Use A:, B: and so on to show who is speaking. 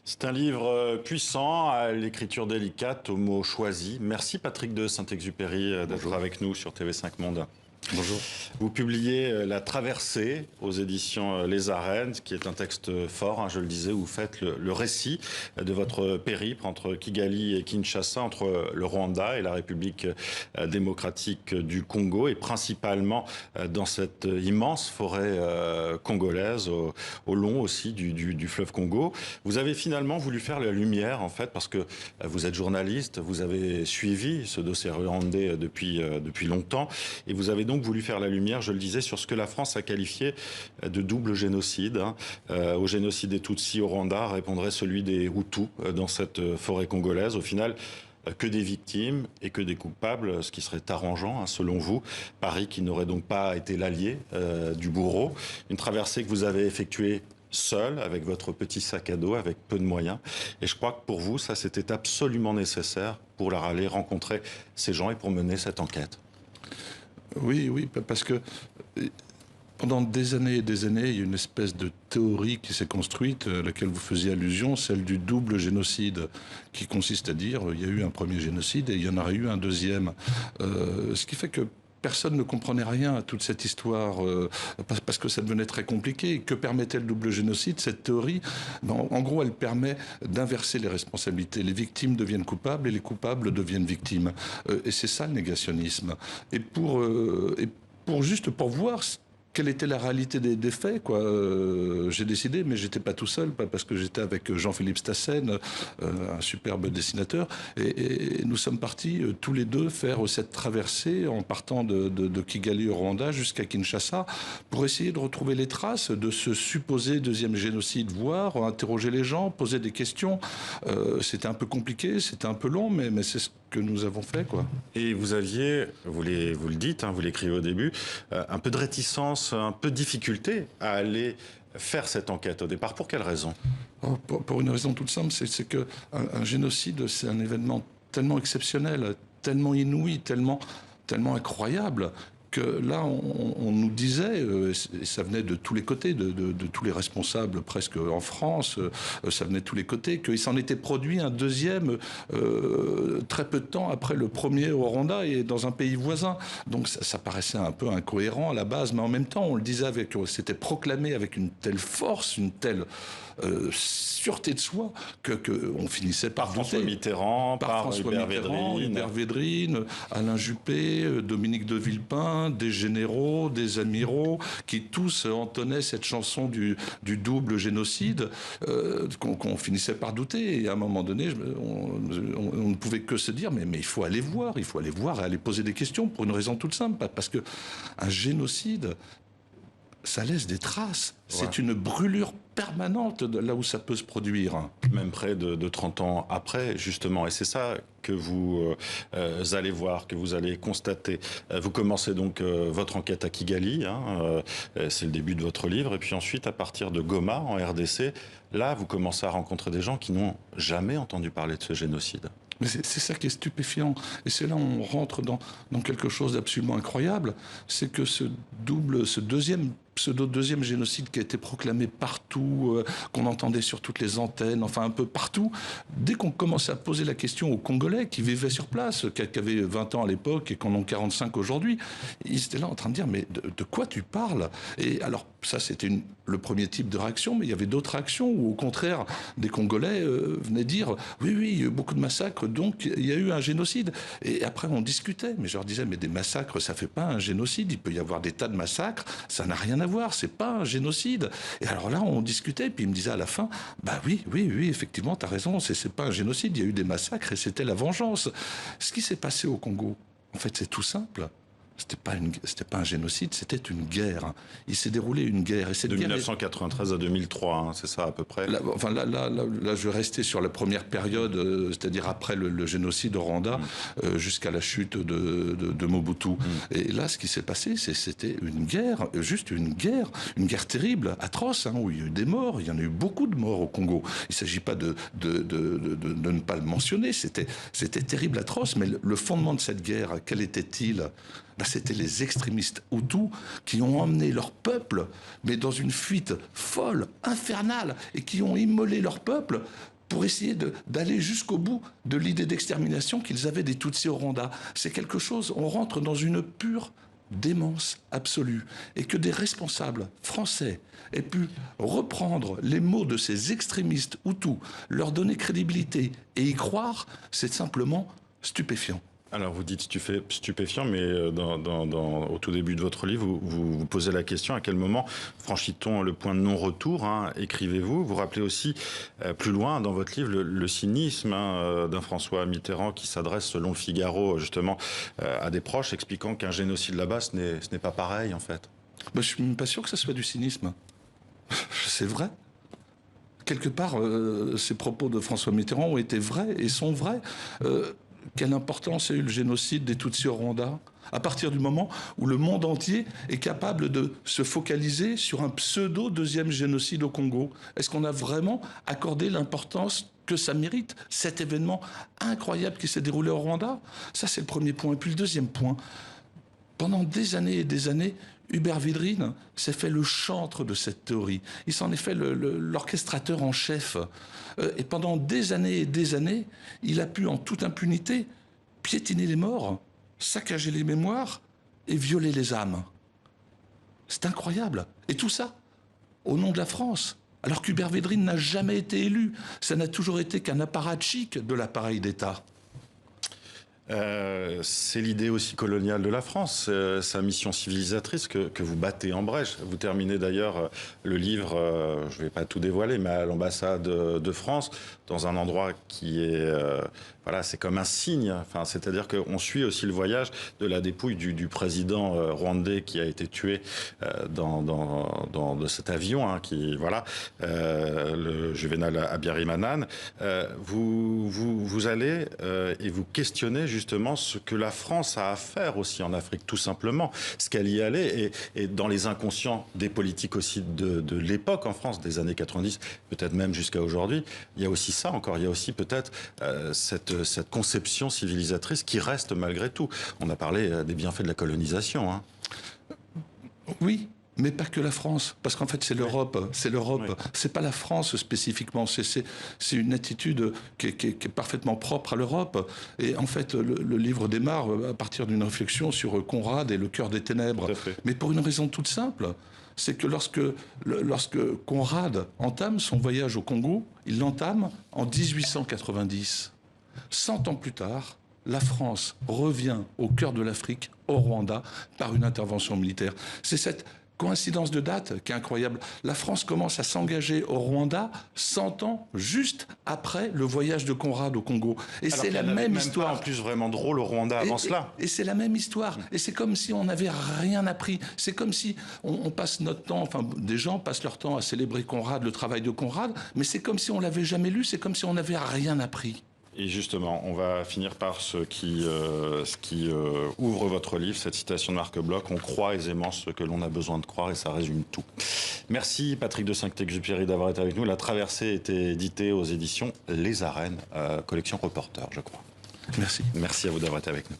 A: C'est un livre puissant, à l'écriture délicate, aux mots choisis. Merci Patrick de Saint-Exupéry d'être avec nous sur TV5 Monde.
B: Bonjour.
A: Vous publiez La Traversée aux éditions Les Arènes, qui est un texte fort, hein, je le disais, où vous faites le récit de votre périple entre Kigali et Kinshasa, entre le Rwanda et la République démocratique du Congo, et principalement dans cette immense forêt congolaise, au long aussi du fleuve Congo. Vous avez finalement voulu faire la lumière, en fait, parce que vous êtes journaliste, vous avez suivi ce dossier rwandais depuis longtemps, et vous avez donc voulu faire la lumière, je le disais, sur ce que la France a qualifié de double génocide. Au génocide des Tutsis au Rwanda répondrait celui des Hutus dans cette forêt congolaise. Au final, que des victimes et que des coupables, ce qui serait arrangeant, selon vous. Paris qui n'aurait donc pas été l'allié du bourreau. Une traversée que vous avez effectuée seul, avec votre petit sac à dos, avec peu de moyens. Et je crois que pour vous, ça, c'était absolument nécessaire pour aller rencontrer ces gens et pour mener cette enquête.
B: Oui, parce que pendant des années et des années, il y a une espèce de théorie qui s'est construite, à laquelle vous faisiez allusion, celle du double génocide, qui consiste à dire il y a eu un premier génocide et il y en aurait eu un deuxième. Ce qui fait que personne ne comprenait rien à toute cette histoire, parce que ça devenait très compliqué. Que permettait le double génocide? Cette théorie, en gros, elle permet d'inverser les responsabilités. Les victimes deviennent coupables et les coupables deviennent victimes. Et c'est ça le négationnisme. Et pour voir quelle était la réalité des faits, quoi. J'ai décidé, mais j'étais pas tout seul, pas parce que j'étais avec Jean-Philippe Stassen, un superbe dessinateur, et nous sommes partis tous les deux faire cette traversée en partant de Kigali au Rwanda jusqu'à Kinshasa pour essayer de retrouver les traces de ce supposé deuxième génocide, voire interroger les gens, poser des questions. C'était un peu compliqué, c'était un peu long, mais c'est ce que nous avons fait, quoi.
A: Et vous aviez, vous le dites, vous l'écrivez au début, un peu de réticence, un peu de difficulté à aller faire cette enquête au départ. Pour quelle raison?
B: Pour une raison toute simple, c'est que un génocide, c'est un événement tellement exceptionnel, tellement inouï, tellement incroyable, que là, on nous disait, et ça venait de tous les côtés, de tous les responsables presque en France, ça venait de tous les côtés, qu'il s'en était produit un deuxième très peu de temps après le premier au Rwanda et dans un pays voisin. Donc ça paraissait un peu incohérent à la base, mais en même temps, on le disait c'était proclamé avec une telle force, une telle sûreté de soi que on finissait par
A: François Mitterrand, par
B: Hubert Védrine, Alain Juppé, Dominique de Villepin, des généraux, des amiraux, qui tous entonnaient cette chanson du double génocide, qu'on finissait par douter. Et à un moment donné, on ne pouvait que se dire, mais il faut aller voir et aller poser des questions pour une raison toute simple, parce que un génocide, ça laisse des traces. Ouais. C'est une brûlure permanente de là où ça peut se produire.
A: Même près de 30 ans après, justement. Et c'est ça que vous allez voir, que vous allez constater. Vous commencez donc votre enquête à Kigali, c'est le début de votre livre. Et puis ensuite, à partir de Goma, en RDC, là, vous commencez à rencontrer des gens qui n'ont jamais entendu parler de ce génocide.
B: Mais c'est ça qui est stupéfiant. Et c'est là où on rentre dans quelque chose d'absolument incroyable. C'est que ce pseudo-deuxième génocide qui a été proclamé partout, qu'on entendait sur toutes les antennes, enfin un peu partout, dès qu'on commençait à poser la question aux Congolais qui vivaient sur place, qui avaient 20 ans à l'époque et qui en ont 45 aujourd'hui, ils étaient là en train de dire, mais de quoi tu parles? Et alors, ça c'était le premier type de réaction, mais il y avait d'autres réactions où au contraire, des Congolais venaient dire, oui, il y a eu beaucoup de massacres, donc il y a eu un génocide. Et après on discutait, mais je leur disais, mais des massacres, ça fait pas un génocide, il peut y avoir des tas de massacres, ça n'a rien à voir, c'est pas un génocide. Et alors là, on discutait, puis il me disait à la fin, bah oui, effectivement, t'as raison, c'est pas un génocide, il y a eu des massacres et c'était la vengeance. Ce qui s'est passé au Congo, en fait, c'est tout simple. C'était pas un génocide, c'était une guerre. Il s'est déroulé une guerre. Et cette
A: de
B: guerre
A: 1993 à 2003, c'est ça à peu près.
B: Là, je vais rester sur la première période, c'est-à-dire après le génocide au Rwanda, jusqu'à la chute de Mobutu. Et là, ce qui s'est passé, c'était une guerre, juste une guerre terrible, atroce, où il y a eu des morts. Il y en a eu beaucoup de morts au Congo. Il ne s'agit pas de ne pas le mentionner. C'était terrible, atroce. Mais le fondement de cette guerre, quel était-il? C'était les extrémistes Hutus qui ont emmené leur peuple, mais dans une fuite folle, infernale, et qui ont immolé leur peuple pour essayer d'aller jusqu'au bout de l'idée d'extermination qu'ils avaient des Tutsis au Rwanda. C'est quelque chose, on rentre dans une pure démence absolue. Et que des responsables français aient pu reprendre les mots de ces extrémistes Hutus, leur donner crédibilité et y croire, c'est simplement stupéfiant.
A: Alors vous dites stupéfiant, mais au tout début de votre livre, vous posez la question: à quel moment franchit-on le point de non-retour, hein, écrivez-vous. Vous rappelez aussi plus loin dans votre livre le cynisme, hein, d'un François Mitterrand qui s'adresse, selon le Figaro, justement à des proches, expliquant qu'un génocide là-bas, ce n'est pas pareil en fait.
B: Ben, je suis même pas sûr que ça soit du cynisme. C'est vrai. Quelque part, ces propos de François Mitterrand ont été vrais et sont vrais. Quelle importance a eu le génocide des Tutsis au Rwanda à partir du moment où le monde entier est capable de se focaliser sur un pseudo-deuxième génocide au Congo? Est-ce qu'on a vraiment accordé l'importance que ça mérite, cet événement incroyable qui s'est déroulé au Rwanda? Ça, c'est le premier point. Et puis le deuxième point, pendant des années et des années, Hubert Védrine s'est fait le chantre de cette théorie. Il s'en est fait l'orchestrateur en chef. Et pendant des années et des années, il a pu en toute impunité piétiner les morts, saccager les mémoires et violer les âmes. C'est incroyable. Et tout ça au nom de la France. Alors qu'Hubert Védrine n'a jamais été élu. Ça n'a toujours été qu'un apparatchik de l'appareil d'État.
A: C'est l'idée aussi coloniale de la France, sa mission civilisatrice que vous battez en brèche. Vous terminez d'ailleurs le livre, je ne vais pas tout dévoiler, mais à l'ambassade de France, dans un endroit qui est... voilà, c'est comme un signe. Enfin, c'est-à-dire qu'on suit aussi le voyage de la dépouille du président rwandais qui a été tué de cet avion, hein, voilà, le Juvénal Habyarimana. Vous allez et vous questionnez justement ce que la France a à faire aussi en Afrique, tout simplement, ce qu'elle y allait, et dans les inconscients des politiques aussi de l'époque en France, des années 90, peut-être même jusqu'à aujourd'hui, il y a aussi ça encore, il y a aussi peut-être cette conception civilisatrice qui reste malgré tout. On a parlé des bienfaits de la colonisation. Hein.
B: Oui, mais pas que la France, parce qu'en fait c'est l'Europe,
A: Oui.
B: C'est pas la France spécifiquement, c'est une attitude qui est parfaitement propre à l'Europe. Et en fait le livre démarre à partir d'une réflexion sur Conrad et le cœur des ténèbres, mais pour une raison toute simple. C'est que lorsque Conrad entame son voyage au Congo, il l'entame en 1890. 100 ans plus tard, la France revient au cœur de l'Afrique, au Rwanda, par une intervention militaire. C'est cette coïncidence de date qui est incroyable. La France commence à s'engager au Rwanda 100 ans juste après le voyage de Conrad au Congo. Et c'est la même histoire.
A: Pas en plus vraiment drôle au Rwanda avant cela.
B: Et c'est la même histoire. Et c'est comme si on n'avait rien appris. C'est comme si on passe notre temps, enfin des gens passent leur temps à célébrer Conrad, le travail de Conrad, mais c'est comme si on l'avait jamais lu, c'est comme si on n'avait rien appris.
A: Et justement, on va finir par ce qui ouvre votre livre, cette citation de Marc Bloch: on croit aisément ce que l'on a besoin de croire, et ça résume tout. Merci Patrick de Saint-Exupéry d'avoir été avec nous. La Traversée était éditée aux éditions Les Arènes, collection Reporter, je crois.
B: Merci.
A: Merci à vous d'avoir été avec nous.